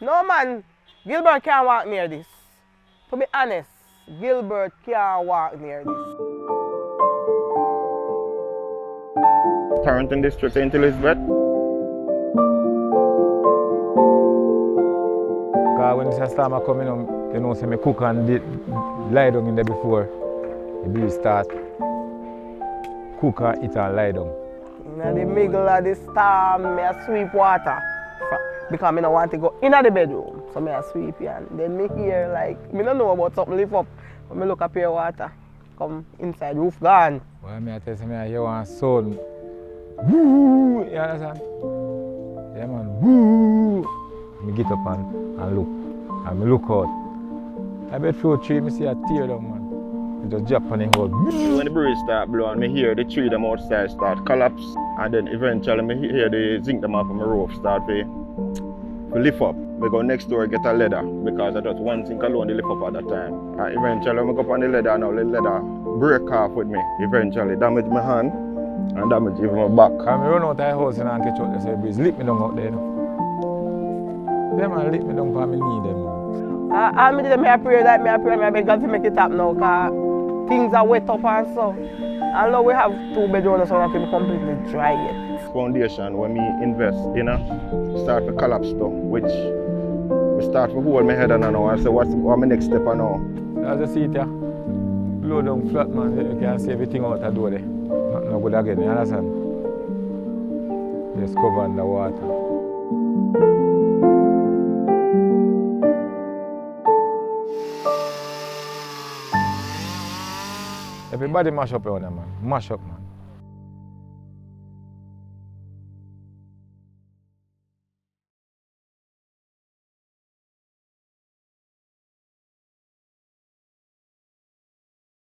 No man, Gilbert can't walk near this. To be honest, Gilbert can't walk near this. Thornton District, St. Elizabeth. Because when this storm are coming on, you know, say me cook and lie down in there before the breeze start. Cook and eat and lie down. In the middle of the storm, I sweep water. Because I don't want to go in the bedroom. So I sweep here. And then me hear like, I don't know about something lift up. When I look up here water, come inside, roof gone. Well, I tell you, I hear one sound. Woo! You understand? Yeah man, woo! I get up and look. And I look out. I bet through a tree, I see a tear down, man. I just drop on the hole. When the breeze start blowing, I hear the tree them outside start collapse. And then eventually I hear the zinc them off of my roof start to lift up. I go next door and get a ladder because I just one zinc alone they lift up at that time. And eventually I go up on the ladder and now the ladder break off with me. Eventually damage my hand and damage even my back. I run out of the house and catch out the breeze. Lick me down out there. Them man lick me down for me knee them. I pray that I beg God to make it up now because things are wet up and so. And now we have 2 bedrooms so that can be completely dry yet. Foundation when me invest in start to collapse though, which we start to hold my head on now and say what's my next step now. As you see it here, blow down flat man, you can see everything out the door there. Nothing no good again, you understand? Just cover under water. Everybody mash up on them, man. Mash up, man.